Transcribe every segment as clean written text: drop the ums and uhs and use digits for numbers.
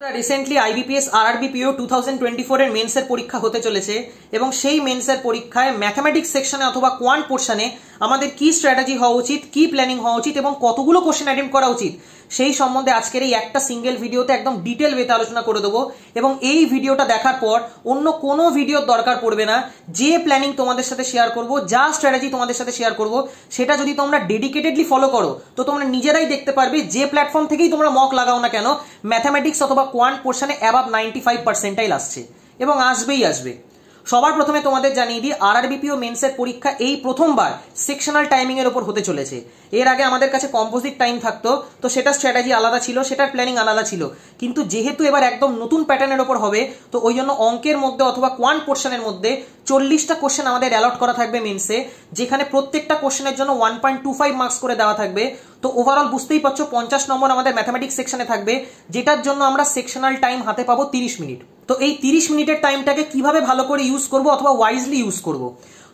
Recently IBPS আরআরবিপিও 2024 এর মেন্সের পরীক্ষা হতে চলেছে এবং সেই মেন্সের পরীক্ষায় ম্যাথমেটিক্স সেকশনে অথবা কোয়ান্ট পোর্শনে আমাদের কি স্ট্র্যাটেজি হওয়া উচিত, কি প্ল্যানিং হওয়া উচিত এবং কতগুলো কোশ্চেন অ্যাটেম্প্ট করা উচিত সেই সম্বন্ধে আজকের এই একটা সিঙ্গেল ভিডিওতে একদম ডিটেল ওয়েতে আলোচনা করে দেবো। এবং এই ভিডিওটা দেখার পর অন্য কোনো ভিডিওর দরকার পড়বে না। যে প্ল্যানিং তোমাদের সাথে শেয়ার করব, যা স্ট্র্যাটেজি তোমাদের সাথে শেয়ার করব, সেটা যদি তোমরা ডেডিকেটেডলি ফলো করো তো তোমরা নিজেরাই দেখতে পারবে যে প্ল্যাটফর্ম থেকেই তোমরা মক লাগাও না কেন, ম্যাথামেটিক্স অথবা কোয়ান্ট পোর্শনে অ্যাবাভ 95% আসছে এবং আসবেই আসবে। সবার প্রথমে তোমাদের জানিয়ে দিই, আরআরবিপিও মেন্সের পরীক্ষা এই প্রথমবার সেকশনাল টাইমিং এর উপর হতে চলেছে। এর আগে আমাদের কাছে কম্পোজিট টাইম থাকতো, তো সেটা স্ট্র্যাটেজি আলাদা ছিল, সেটার প্ল্যানিং আলাদা ছিল। কিন্তু যেহেতু এবার একদম নতুন প্যাটার্নের উপর হবে, তো ওই জন্য অঙ্কের মধ্যে অথবা কোয়ান্ট পোর্শনের মধ্যে 40টা কোশ্চেন আমাদের অ্যালট করা থাকবে মেন্সে, যেখানে প্রত্যেকটা কোশ্চেনের জন্য 1.25 মার্কস করে দেওয়া থাকবে। তো ওভারঅল বুঝতেই পারছো 50 নম্বর আমাদের ম্যাথামেটিক্স সেকশনে থাকবে, যেটার জন্য আমরা সেকশনাল টাইম হাতে পাবো 30 মিনিট। তো এই 30 মিনিটের টাইমটাকে কিভাবে ভালো করে ইউজ করব অথবা ওয়াইজলি ইউজ করব।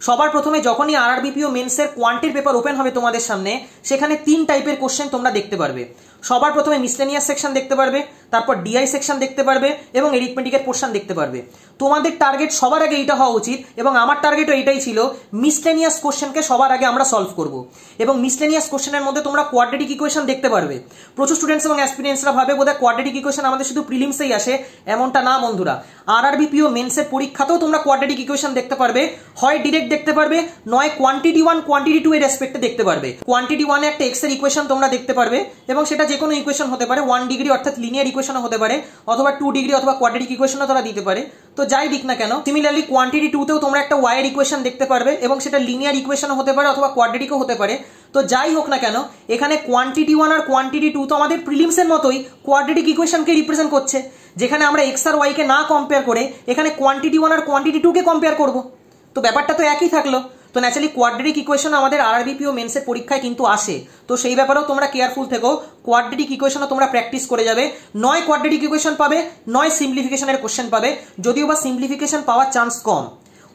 সবার প্রথমে যখনই আরআরবিপিও মেন্সের কোয়ান্টের পেপার ওপেন হবে তোমাদের সামনে, সেখানে 3 টাইপের কোশ্চেন তোমরা দেখতে পারবে। সবার প্রথমে মিসলেনিয়াস সেকশন দেখতে পারবে, তারপর ডিআই সেকশন দেখতে পারবে এবং এরিথমেটিকের পোর্শন দেখতে পারবে। তোমাদের টার্গেট সবার আগে এইটা হওয়া উচিত এবং আমার টার্গেটও এইটাই ছিল, মিসলেনিয়াস কোশ্চেনকে সবার আগে আমরা সলভ করব। এবং মিসলেনিয়াস কোশ্চেনের মধ্যে তোমরা কোয়াড্রেটিক ইকুয়েশন দেখতে পারবে। প্রচুর স্টুডেন্টস এবং অ্যাসপিরিয়েন্টসরা ভাবে বোধহয় কোয়াড্রেটিক ইকুয়েশন আমাদের শুধু প্রিলিমসেই আসে, এমনটা না বন্ধুরা। আরআরবিপিও মেন্সের পরীক্ষাতেও তোমরা কোয়াড্রেটিক ইকুয়েশন দেখতে পারবে, হয় ডিরেক্ট দেখতে পারবে, নয় কোয়ান্টিটি 1 কোয়ান্টিটি 2 এর রেসপেক্টে দেখতে পারবে। কোয়ান্টিটি 1 এ একটা এক্স এর ইকুয়েশন তোমরা দেখতে পারবে এবং সেটা যে কোনো ইকুয়েশন হতে পারে, 1 ডিগ্রি অর্থাৎ লিনিয়ার ইকুয়েশনও হতে পারে, অথবা 2 ডিগ্রি অথবা কোয়াড্রেটিক ইকুয়েশনও তারা দিতে পারে। তো যাই দিক না কেন, সিমিলারলি কোয়ান্টিটি 2 তেও তোমরা একটা ওয়াই এর ইকুয়েশন দেখতে পারবে এবং সেটা লিনিয়ার ইকুয়েশনও হতে পারে অথবা কোয়াড্রেটিকও হতে পারে। তো যাই হোক না কেন, এখানে কোয়ান্টিটি 1 আর কোয়ান্টিটি 2 তো আমাদের প্রিলিমসের মতোই কোয়াড্রেটিক ইকুয়েশনকে রিপ্রেজেন্ট করছে, যেখানে আমরা এক্স আর ওয়াই কে না কম্পেয়ার করে এখানে কোয়ান্টিটি 1 আর কোয়ান্টিটি 2 কে কম্পেয়ার করব। তো ব্যাপারটা তো একই থাকলো। তো ন্যাচারালি কোয়াড্রেটিক ইকুয়েশন আমাদের আরআরবিপিও মেন্সের পরীক্ষায় কিন্তু আসে, তো সেই ব্যাপারেও তোমরা কেয়ারফুল থেকো। কোয়াড্রেটিক ইকুয়েশনও তোমরা প্র্যাকটিস করে যাবে, নয় কোয়াড্রেটিক ইকুয়েশন পাবে, নয় সিম্পলিফিকেশনের কোশ্চেন পাবে, যদিও বা সিম্পলিফিকেশন পাওয়ার চান্স কম,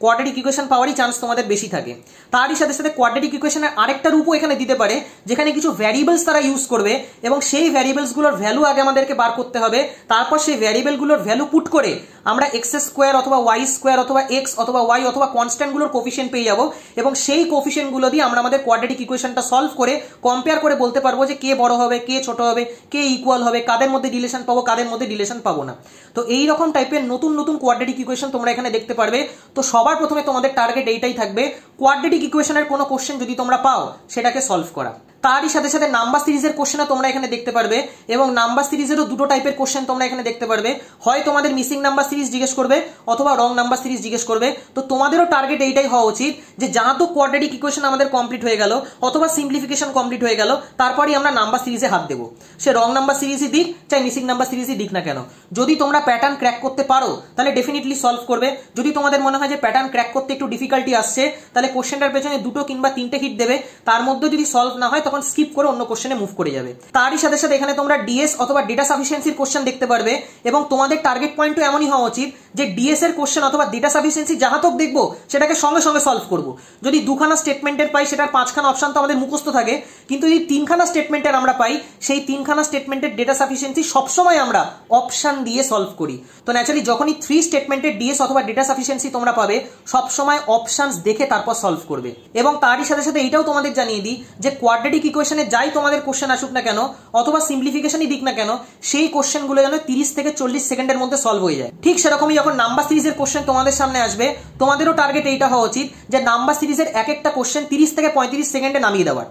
কোয়াড্রেটিক ইকুয়েশন পাওয়ারই চান্স তোমাদের বেশি থাকে। তারই সাথে সাথে কোয়াড্রেটিক ইকুয়েশনের আরেকটা রূপও এখানে দিতে পারে, যেখানে কিছু ভ্যারিয়েবলস তারা ইউজ করবে এবং সেই ভ্যারিয়েবলসগুলোর ভ্যালু আগে আমাদেরকে বার করতে হবে। তারপর সেই ভ্যারিয়েবলগুলোর ভ্যালু পুট করে আমরা এক্স স্কোয়ার অথবা ওয়াই স্কোয়ার অথবা এক্স অথবা ওয়াই অথবা কনস্ট্যান্টগুলোর কোফিশিয়েন্ট পেয়ে যাবো এবং সেই কোফিশিয়েন্টগুলো দিয়ে আমরা আমাদের কোয়াড্রেটিক ইকুয়েশনটা সলভ করে কম্পেয়ার করে বলতে পারবো যে কে বড় হবে, কে ছোট হবে, কে ইকুয়াল হবে, কাদের মধ্যে রিলেশন পাবো, কাদের মধ্যে রিলেশন পাবো না। তো এই রকম টাইপের নতুন নতুন কোয়াড্রেটিক ইকুয়েশন তোমরা এখানে দেখতে পারবে। তো সবার প্রথমে তোমাদের টার্গেট এইটাই থাকবে, কোয়াড্রেটিক ইকুয়েশনের কোনো কোশ্চেন যদি তোমরা পাও সেটাকে সলভ করা। তারই সাথে সাথে নাম্বার সিরিজের কোশ্চেনও তোমরা এখানে দেখতে পারবে এবং নাম্বার সিরিজেরও দুটো টাইপের কোশ্চেন তোমরা এখানে দেখতে পারবে, হয় তোমাদের মিসিং নাম্বার সিরিজ জিজ্ঞেস করবে অথবা রং নাম্বার সিরিজ জিজ্ঞেস করবে। তো তোমাদেরও টার্গেট এইটাই হওয়া উচিত যে যা তো কোয়াড্রেটিক ইকুয়েশন আমাদের কমপ্লিট হয়ে গেল অথবা সিম্পলিফিকেশন কমপ্লিট হয়ে গেল, তারপরেই আমরা নাম্বার সিরিজে হাত দেবো। সে রং নাম্বার সিরিজই দিক চাই মিসিং নাম্বার সিরিজই দিক না কেন, যদি তোমরা প্যাটার্ন ক্র্যাক করতে পারো তাহলে ডেফিনেটলি সলভ করবে। যদি তোমাদের মনে হয় যে প্যাটার্ন ক্র্যাক করতে একটু ডিফিকাল্টি আসছে, তাহলে কোশ্চেনটার পেছনে 2 কিংবা 3টে হিট দেবে, তার মধ্যে যদি সলভ না হয় তখন স্কিপ করে অন্য কোশ্চেনে মুভ করে যাবে। তারই সাথে সাথে এখানে তোমরা ডিএস অথবা ডেটা সাফিসিয়েন্সির কোশ্চেন দেখতে পারবে এবং তোমাদের টার্গেট পয়েন্টও এমনই হওয়া উচিত যে ডিএস এর কোশ্চেন অথবা ডেটা সাফিসিয়েন্সি যাহা তক দেখবো সেটাকে সঙ্গে সঙ্গে সলভ করব। যদি 2খানা স্টেটমেন্টের পাই সেটার 5খানা অপশন তো আমাদের মুখস্থ থাকে, কিন্তু যদি 3খানা স্টেটমেন্টের আমরা পাই সেই 3খানা স্টেটমেন্টের ডেটা সাফিসিয়েন্সি সবসময় আমরা অপশন দিয়ে সলভ করি। তো ন্যাচারালি যখনই 3 স্টেটমেন্টের ডিএস অথবা ডেটা সাফিসিয়েন্সি তোমরা পাবে, সবসময় অপশনস দেখে তারপর সলভ করবে। এবং তারই সাথে সাথে এইটাও তোমাদের জানিয়ে দিই যে কোয়াড্রেটিক ইকুয়েশনে যাই তোমাদের কোশ্চেন আসুক না কেন অথবা সিম্পলিফিকেশনই দিক না কেন, সেই কোশ্চেনগুলো যেন 30 থেকে 40 সেকেন্ডের মধ্যে সলভ হয়ে যায়। ঠিক সেরকমই যখন নাম্বার সিরিজের কোশ্চেন তোমাদের সামনে আসবে, তোমাদেরও টার্গেট এইটা হওয়া উচিত যে নাম্বার সিরিজের এক একটা কোশ্চেন 30 থেকে 35 সেকেন্ডে নামিয়ে দেওয়ার।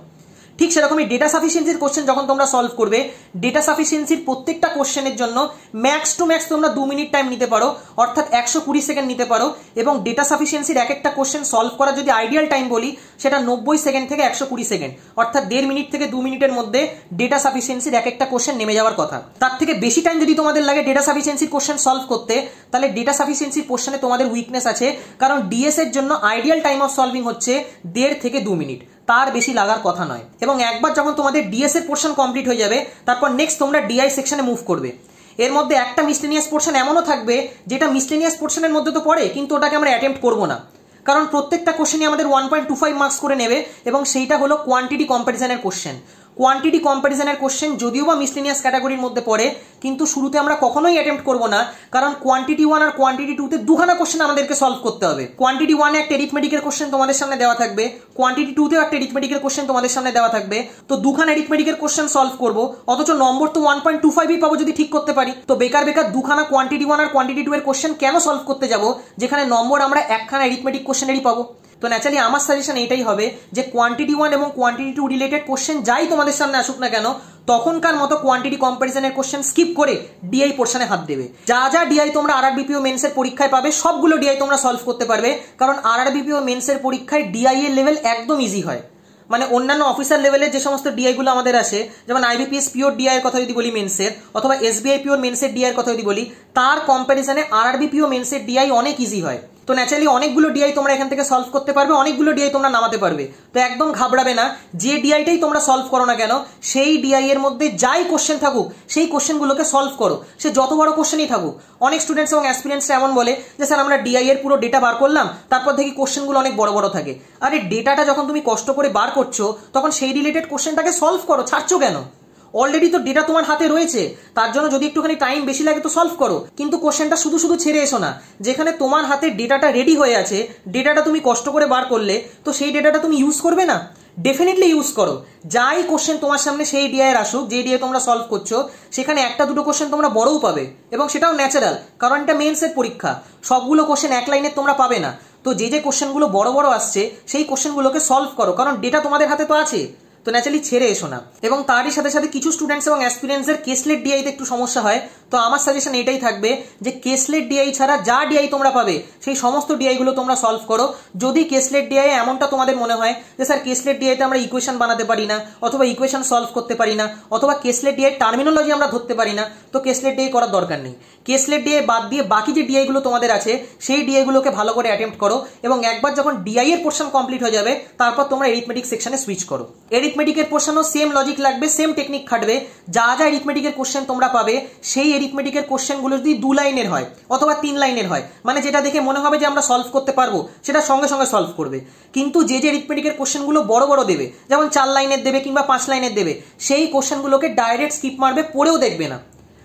ঠিক সেরকমই ডেটা সাফিসিয়েন্সির কোশ্চেন যখন তোমরা সলভ করবে, ডেটা সাফিসিয়েন্সির প্রত্যেকটা কোশ্চেনের জন্য ম্যাক্স টু ম্যাক্স তোমরা 2 মিনিট টাইম নিতে পারো, অর্থাৎ 120 সেকেন্ড নিতে পারো। এবং ডেটা সাফিসিয়েন্সির এক একটা কোশ্চেন সলভ করার যদি আইডিয়াল টাইম বলি, সেটা 90 সেকেন্ড থেকে 120 সেকেন্ড, অর্থাৎ 1.5 মিনিট থেকে 2 মিনিটের মধ্যে ডেটা সাফিসিয়েন্সির এক একটা কোশ্চেন নেমে যাওয়ার কথা। তার থেকে বেশি টাইম যদি তোমাদের লাগে ডেটা সাফিসিয়েন্সির কোশ্চেন সলভ করতে, তাহলে ডেটা সাফিসিয়েন্সির কোশ্চেনে তোমাদের উইকনেস আছে, কারণ ডিএস এর জন্য আইডিয়াল টাইম অফ সলভিং হচ্ছে 1.5 থেকে 2 মিনিট, তার বেশি লাগার কথা নয়। এবং একবার যখন তোমাদের ডিএস এর পোর্শন কমপ্লিট হয়ে যাবে, তারপর নেক্সট তোমরা ডিআই সেকশনে মুভ করবে। এর মধ্যে একটা মিসলেনিয়াস পোর্শন এমনও থাকবে যেটা মিসলেনিয়াস পোর্শনের মধ্যে তো পড়ে, কিন্তু ওটাকে আমরা অ্যাটেম্প্ট করবো না, কারণ প্রত্যেকটা কোশ্চেনই আমাদের 1.25 মার্কস করে নেবে এবং সেইটা হলো কোয়ান্টিটি কম্প্যারিজনের কোশ্চেন। কোয়ান্টিটি কম্প্যারিজনের কোশ্চেন যদিও বা মিসলেনিয়াস ক্যাটাগরির মধ্যে পড়ে, কিন্তু শুরুতে আমরা কখনোই অ্যাটেম্প্ট করব না, কারণ কোয়ান্টিটি 1 আর কোয়ান্টিটি 2 তে দুখানা কোশ্চেন আমাদেরকে সলভ করতে হবে। কোয়ান্টিটি 1 এ একটা এরিথমেটিকের কোশ্চেন তোমাদের সামনে দেওয়া থাকবে, কোয়ান্টিটি 2 তেও একটা এরিথমেটিকের কোশ্চেন তোমাদের সামনে দেওয়া থাকবে। তো দুখানা এরিথমেটিকের কোশ্চেন সলভ করব, অথচ নম্বর তো 1.25ই পাবো যদি ঠিক করতে পারি। তো বেকার বেকার দুখানা কোয়ান্টিটি 1 আর কোয়ান্টিটি 2 এর কোশ্চেন কেন সলভ করতে যাব, যেখানে নম্বর আমরা একখানা এরিথমেটিক কোশ্চেনেরই পাবো। তো ন্যাচারালি আমার সাজেশন এটাই হবে যে কোয়ান্টিটি 1 এবং কোয়ান্টিটি 2 রিলেটেড কোশ্চেন যাই তোমাদের সামনে আসুক না কেন, তখনকার মতো কোয়ান্টিটি কম্প্যারিজনের কোশ্চেন স্কিপ করে ডিআই পোর্শনে হাত দেবে। যা যা ডিআই তোমরা আরআরবিপিও মেন্সের পরীক্ষায় পাবে সবগুলো ডিআই তোমরা সলভ করতে পারবে, কারণ আরআরবিপিও মেন্সের পরীক্ষায় ডিআই এর লেভেল একদম ইজি হয়। মানে অন্যান্য অফিসার লেভেলের যে সমস্ত ডিআই গুলো আমাদের আছে, যেমন আইবিপিএস পিওর ডিআই এর কথা যদি বলি মেন্সের, অথবা এসবিআই পিওর মেন্সের ডিআই এর কথা যদি বলি, তার কম্প্যারিজনে আরআরবিপিও মেন্সের ডিআই অনেক ইজি হয়। তো ন্যাচারালি অনেকগুলো ডিআই তোমরা এখান থেকে সলভ করতে পারবে, অনেকগুলো ডিআই তোমরা নামাতে পারবে। তো একদম ঘাবড়াবে না, যে ডিআইটাই তোমরা সলভ করো না কেন, সেই ডিআই এর মধ্যে যাই কোশ্চেন থাকুক সেই কোশ্চেনগুলোকে সলভ করো, সে যত বড় কোশ্চেনই থাকুক। অনেক স্টুডেন্টস এবং অ্যাসপিরেন্টসরা এমন বলে যে স্যার আমরা ডিআই এর পুরো ডেটা বার করলাম, তারপর দেখি কোশ্চেনগুলো অনেক বড় বড় থাকে। আরে ডেটাটা যখন তুমি কষ্ট করে বার করছো, তখন সেই রিলেটেড কোশ্চেনটাকে সলভ করো, ছাড়ছো কেন? অলরেডি তো ডেটা তোমার হাতে রয়েছে, তার জন্য যদি একটুখানি টাইম বেশি লাগে তো সলভ করো, কিন্তু কোশ্চেনটা শুধু শুধু ছেড়ে এসো না। যেখানে তোমার হাতে ডেটাটা রেডি হয়ে আছে, ডেটাটা তুমি কষ্ট করে বার করলে, তো সেই ডেটাটা তুমি ইউজ করবে না? ডেফিনেটলি ইউজ করো। যাই কোশ্চেন তোমার সামনে সেই ডিআই এর আসুক, যে ডিআই তোমরা সলভ করছো, সেখানে একটা দুটো কোশ্চেন তোমরা বড়ও পাবে, এবং সেটাও ন্যাচারাল, কারণ এটা মেন্সের পরীক্ষা। সবগুলো কোশ্চেন এক লাইনে তোমরা পাবে না। তো যে যে কোশ্চেনগুলো বড় বড় আসছে সেই কোশ্চেনগুলোকে সলভ করো, কারণ ডেটা তোমাদের হাতে তো আছে। তো ন্যাচারালি ছেড়ে এসো না। এবং তারই সাথে সাথে কিছু স্টুডেন্টস এবং অ্যাসপিরেন্টসের কেসলেট ডিআইতে একটু সমস্যা হয়। তো আমার সাজেশন এটাই থাকবে যে কেসলেট ডিআই ছাড়া যা ডিআই তোমরা পাবে সেই সমস্ত ডিআই গুলো তোমরা সলভ করো। যদি কেসলেট ডিআই এমনটা তোমাদের মনে হয় যে স্যার কেসলেট ডিআইতে আমরা ইকুয়েশন বানাতে পারি না, অথবা ইকুয়েশন সলভ করতে পারি না, অথবা কেসলেট ডিআই টার্মিনোলজি আমরা ধরতে পারি না, তো কেসলেট ডিআই করার দরকার নেই। কেসলেট ডিআই বাদ দিয়ে বাকি যে ডিআই গুলো তোমাদের আছে সেই ডিআই গুলোকে ভালো করে অ্যাটেম্প্ট করো, এবং একবার যখন ডিআই এর পোর্শন কমপ্লিট হয়ে যাবে, তারপর তোমরা এরিথমেটিক সেকশনে সুইচ করো। এরিথমেটিকের পোর্শনও সেম লজিক লাগবে, সেম টেকনিক খাটবে। যা যা এরিথমেটিকের কোশ্চেন তোমরা পাবে, সেই এরিথমেটিকের কোশ্চেনগুলো যদি 2 লাইনের হয় অথবা 3 লাইনের হয়, মানে যেটা দেখে মনে হবে যে আমরা সলভ করতে পারবো, সেটা সঙ্গে সঙ্গে সলভ করবে। কিন্তু যে যে এরিথমেটিকের কোশ্চেনগুলো বড় বড় দেবে, যেমন 4 লাইনের দেবে কিংবা 5 লাইনের দেবে, সেই কোশ্চেনগুলোকে ডাইরেক্ট স্কিপ মারবে, পড়েও দেখবে না,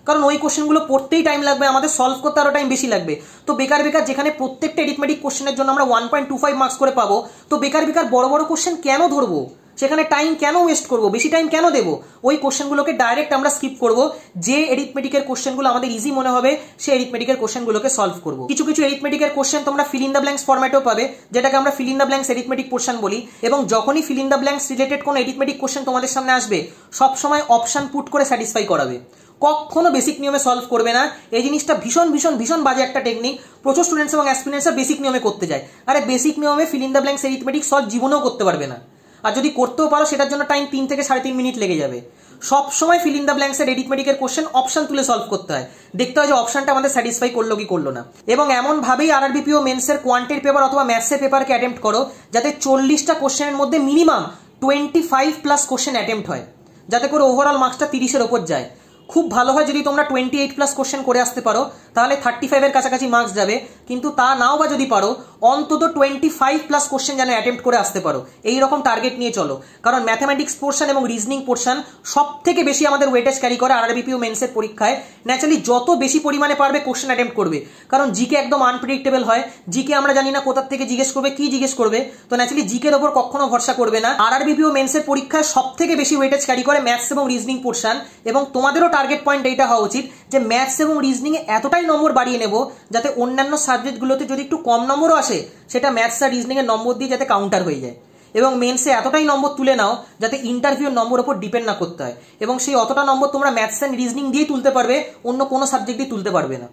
কারণ ওই কোশ্চেনগুলো পড়তেই টাইম লাগবে, আমাদের সলভ করতে আরো টাইম বেশি লাগবে। তো বেকার বেকার যেখানে প্রত্যেকটা এরিথমেটিক কোশ্চেনের জন্য আমরা 1.25 মার্কস করে পাবো, তো বেকার বেকার বড় বড় কোশ্চেন কেন ধরবো, সেখানে টাইম কেন ওয়েস্ট করবো, বেশি টাইম কেন দেবো? ওই কোশ্চেনগুলোকে ডাইরেক্ট আমরা স্কিপ করবো। যে এরিথমেটিকের কোশ্চেনগুলো আমাদের ইজি মনে হবে, সেই এরিথমেটিকের কোশ্চেনগুলোকে সলভ করবো। কিছু কিছু এরিথমেটিকের কোশ্চেন তোমরা ফিল ইন দ্য ব্ল্যাঙ্কস ফরম্যাটেও পাবে, যেটাকে আমরা fill in the blanks arithmetic portion বলি। এবং যখনই fill in the blanks related কোনো এরিথমেটিক কোশ্চেন তোমাদের সামনে আসবে, সবসময় অপশন পুট করে স্যাটিসফাই করাবে, কখনো বেসিক নিয়মে সলভ করবে না। এই জিনিসটা ভীষণ ভীষণ ভীষণ বাজে একটা টেকনিক। প্রচুর স্টুডেন্টস এবং অ্যাসপিরেন্টসরা বেসিক নিয়মে করতে যায়। আরে বেসিক নিয়মে fill in the blanks arithmetic solve জীবনেও করতে পারবে না, আর যদি করতেও পারো সেটার জন্য টাইম 3 থেকে 3.5 মিনিট লেগে যাবে। সব সময় ফিল ইন দ্য ব্ল্যাঙ্কস এর এরিথমেটিকের কোশ্চেন অপশন তুলে সলভ করতে হয়, দেখতে হয় যে অপশনটা আমাদের স্যাটিসফাই করলো কি করলো না। এবং এমন ভাবেই আরআরবিপিও মেন্সের কোয়ান্টের পেপার অথবা ম্যাথসের পেপারকে অ্যাটেম্প্ট করো, যাতে 40টা কোশ্চেনের মধ্যে মিনিমাম 25+ কোশ্চেন অ্যাটেম্প্ট হয়, যাতে করে ওভারঅল মার্কসটা 30-এর ওপর যায়। খুব ভালো হয় যদি তোমরা 28+ কোশ্চেন করে আসতে পারো, তাহলে 35-এর কাছাকাছি মার্কস যাবে। কিন্তু তা নাও বা যদি পারো, অন্তত 25+ কোশ্চেন যেন অ্যাটেম্প্ট করে আসতে পারো, এই রকম টার্গেট নিয়ে চলো। কারণ ম্যাথমেটিক্স পোর্শন এবং রিজনিং পোর্শন সব থেকে বেশি আমাদের ওয়েটেজ ক্যারি করে আরআরবিপিও মেন্সের পরীক্ষায়। ন্যাচারালি যত বেশি পরিমাণে পারবে কোশ্চেন অ্যাটেম্প্ট করবে, কারণ জিকে একদম আনপ্রেডিক্টেবল হয়। জিকে আমরা জানি না কোথা থেকে জিজ্ঞেস করবে, কি জিজ্ঞেস করবে। তো ন্যাচারালি জিকের ওপর কখনো ভরসা করবে না। আরআরবিপিও মেন্সের পরীক্ষায় সব থেকে বেশি ওয়েটেজ ক্যারি করে ম্যাথস এবং রিজনিং পোর্শন, এবং তোমাদেরও টার্গেট পয়েন্ট এইটা হওয়া উচিত যে ম্যাথস এবং রিজনিং এ এতটাই নম্বর বাড়িয়ে নেব, যাতে অন্যান্য সাবজেক্টগুলোতে যদি একটু কম নম্বরও আসে, সেটা ম্যাথস আর রিজনিং এর নম্বর দিয়ে যাতে কাউন্টার হয়ে যায়। এবং মেন্সে এতটাই নম্বর তুলে নাও যাতে ইন্টারভিউর নম্বর উপর ডিপেন্ড না করতে হয়, এবং সেই অতটা নম্বর তোমরা ম্যাথস এন্ড রিজনিং দিয়ে তুলতে পারবে, অন্য কোনো সাবজেক্ট দিয়ে তুলতে পারবে না।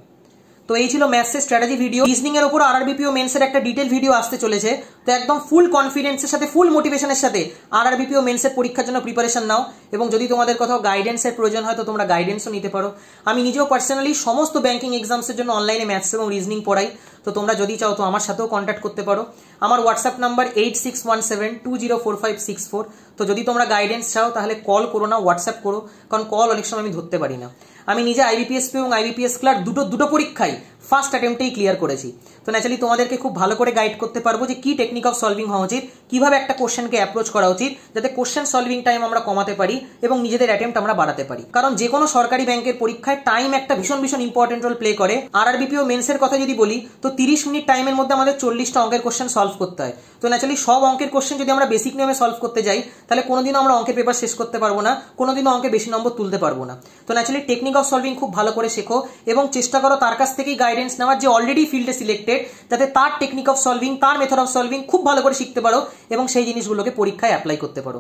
তো এই ছিল ম্যাথসের স্ট্র্যাটেজি ভিডিও। রিজনিং এর উপর আরআরবিপিও মেন্সের একটা ডিটেল ভিডিও আসতে চলেছে। তো একদম ফুল কনফিডেন্সের সাথে, ফুল মোটিভেশনের সাথে আরআরবিপিও মেন্সের পরীক্ষার জন্য প্রিপারেশন নাও। এবং যদি তোমাদের কোথাও গাইডেন্সের প্রয়োজন হয়, তো তোমরা গাইডেন্সও নিতে পারো। আমি নিজেও পার্সোনালি সমস্ত ব্যাংকিং এক্সামসের জন্য অনলাইনে ম্যাথস এবং রিজনিং পড়াই। তো তোমরা যদি চাও তো আমার সাথেও কন্ট্যাক্ট করতে পারো। আমার হোয়াটসঅ্যাপ নাম্বার 8617204564। তো যদি তোমরা গাইডেন্স চাও তাহলে কল করো না, হোয়াটসঅ্যাপ করো, কারণ কল অনেক সময় আমি ধরতে পারি না। আমি নিজে আইবিপিএস এবং আইবিপিএস ক্লার্ক দুটো পরীক্ষায় ফার্স্ট অ্যাটেম্পটেই ক্লিয়ার করেছি। তো ন্যাচারালি তোমাদেরকে খুব ভালো করে গাইড করতে পারবো যে কি টেকনিক অফ সলভিং হওয়া উচিত, কিভাবে একটা কোশ্চেনকে অ্যাপ্রোচ করা উচিত, যাতে কোশ্চেন সলভিং টাইম আমরা কমাতে পারি এবং নিজেদের অ্যাটেম্পট আমরা বাড়াতে পারি। কারণ যে কোনো সরকারি ব্যাংকের পরীক্ষায় টাইম একটা ভীষণ ভীষণ ইম্পর্টেন্ট রোল প্লে করে। আরআরবিপিও মেন্সের কথা যদি বলি তো 30 মিনিট টাইমের মধ্যে আমাদের 40টা অঙ্কের কোশ্চেন সলভ করতে হয়। তো ন্যাচারালি সব অঙ্কের কোশ্চেন যদি আমরা বেসিক নিয়মে সলভ করতে যাই তাহলে কোনোদিনও আমরা অঙ্কের পেপার শেষ করতে পারবো না, কোনোদিনও অঙ্কে বেশি নম্বর তুলতে পারবো না। তো ন্যাচারালি টেকনিক অফ সলভিং খুব ভালো করে শেখো এবং চেষ্টা করো তার কাছ থেকেই গাইডেন্স নেওয়ার, যে অলরেডি ফিল্ডে সিলেক্টেড, যাতে তার টেকনিক অফ সলভিং, তার মেথড অফ সলভিং খুব ভালো করে শিখতে পারো এবং সেই জিনিসগুলোকে পরীক্ষায় অ্যাপ্লাই করতে পারো।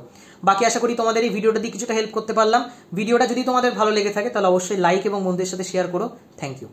বাকি আশা করি তোমাদের এই ভিডিওটা দিয়ে কিছুটা হেল্প করতে পারলাম। ভিডিওটা যদি তোমাদের ভালো লেগে থাকে তাহলে অবশ্যই লাইক এবং বন্ধুদের সাথে শেয়ার করো। Thank you.